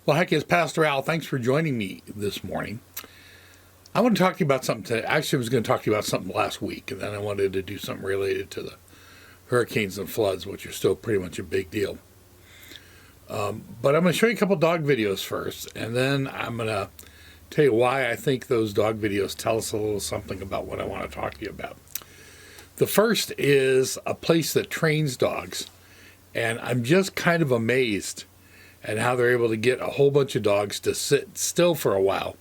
Well, heck, it's Pastor Al. Thanks for joining me this morning. I want to talk to you about something today. Actually, I was going to talk to you about something last week, and then I wanted to do something related to the hurricanes and floods, which are still pretty much a big deal. But I'm going to show you a couple dog videos first, and then I'm going to tell you why I think those dog videos tell us a little something about what I want to talk to you about. The first is a place that trains dogs, and I'm just kind of amazed at how they're able to get a whole bunch of dogs to sit still for a while.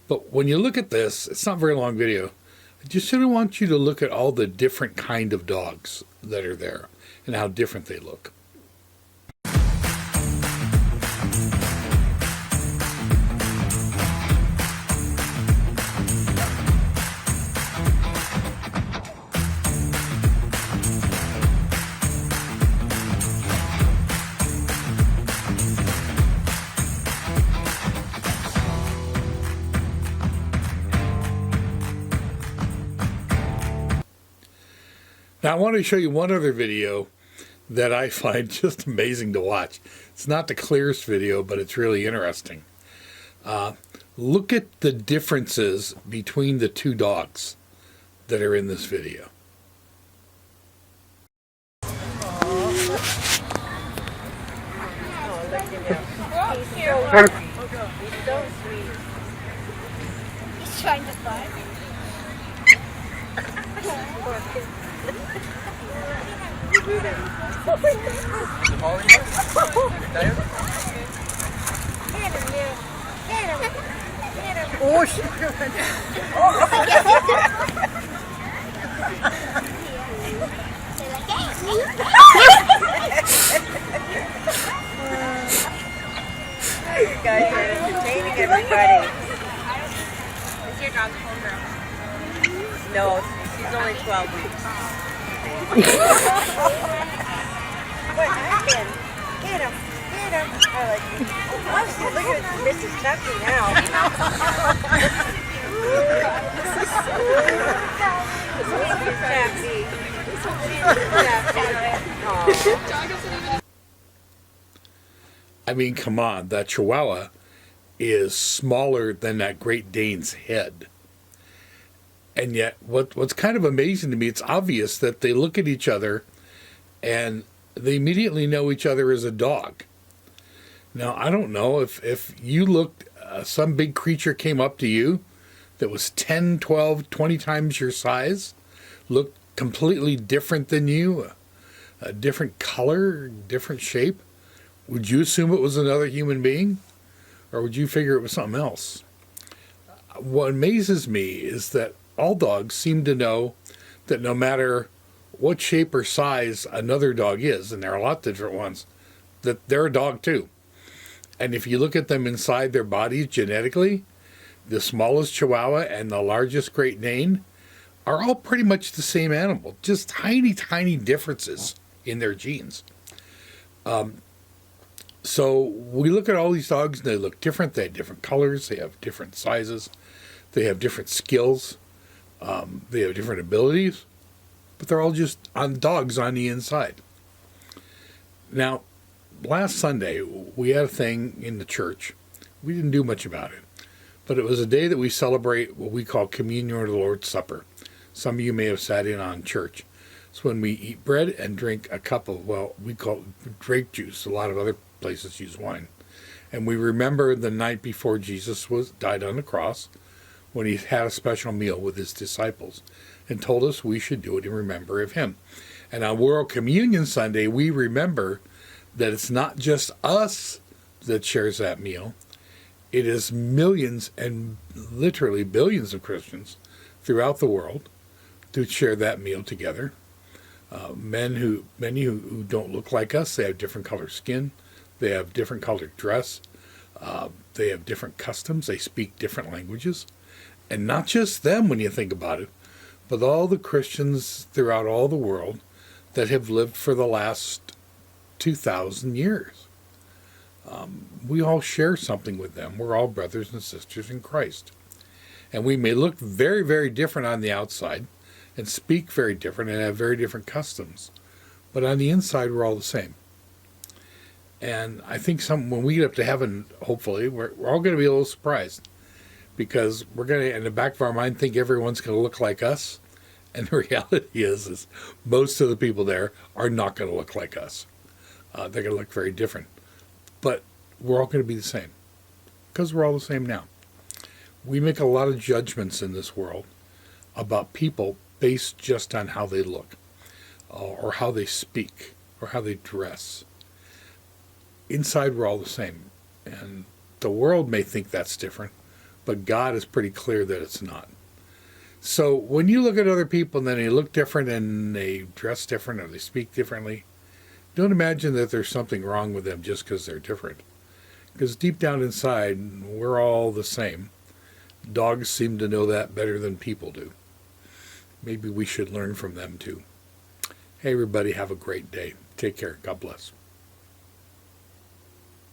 But when you look at this, it's not a very long video. I just sort of want you to look at all the different kind of dogs that are there and how different they look. Now, I want to show you one other video that I find just amazing to watch. It's not the clearest video, but it's really interesting. Look at the differences between the two dogs that are in this video. He's so sweet. He's trying to fight. Oh, shit. You guys are entertaining everybody. Is your dog homegirl? No, she's only 12 weeks. What happened? Get him. Get him. I like you. Oh, look at Mrs. Tucky now. I mean, come on, that Chihuahua is smaller than that Great Dane's head. And yet, what's kind of amazing to me, it's obvious that they look at each other and they immediately know each other as a dog. Now, I don't know if you looked, some big creature came up to you that was 10, 12, 20 times your size, looked completely different than you, a different color, different shape. Would you assume it was another human being? Or would you figure it was something else? What amazes me is that all dogs seem to know that no matter what shape or size another dog is, and there are a lot of different ones, that they're a dog too. And if you look at them inside their bodies genetically, the smallest Chihuahua and the largest Great Dane are all pretty much the same animal, just tiny, tiny differences in their genes. So we look at all these dogs and they look different. They have different colors. They have different sizes. They have different skills. They have different abilities. But they're all just dogs on the inside. Now, last Sunday, we had a thing in the church. We didn't do much about it. But it was a day that we celebrate what we call communion or the Lord's Supper. Some of you may have sat in on church. It's when we eat bread and drink a cup of, well, we call it grape juice. A lot of other places use wine. And we remember the night before Jesus died on the cross, when he had a special meal with his disciples and told us we should do it in remember of him. And on World Communion Sunday, we remember that it's not just us that shares that meal. It is millions and literally billions of Christians throughout the world to share that meal together. Many who don't look like us, they have different colored skin, they have different colored dress, they have different customs, they speak different languages. And not just them when you think about it, but all the Christians throughout all the world that have lived for the last 2,000 years. We all share something with them. We're all brothers and sisters in Christ. And we may look very, very different on the outside and speak very different and have very different customs. But on the inside, we're all the same. And I think when we get up to heaven, hopefully, we're all going to be a little surprised because we're going to, in the back of our mind, think everyone's going to look like us. And the reality is most of the people there are not going to look like us. They're going to look very different. But we're all going to be the same because we're all the same now. We make a lot of judgments in this world about people based just on how they look or how they speak or how they dress. Inside, we're all the same. And the world may think that's different, but God is pretty clear that it's not. So when you look at other people and then they look different and they dress different or they speak differently, don't imagine that there's something wrong with them just because they're different. Because deep down inside, we're all the same. Dogs seem to know that better than people do. Maybe we should learn from them too. Hey, everybody, have a great day. Take care. God bless.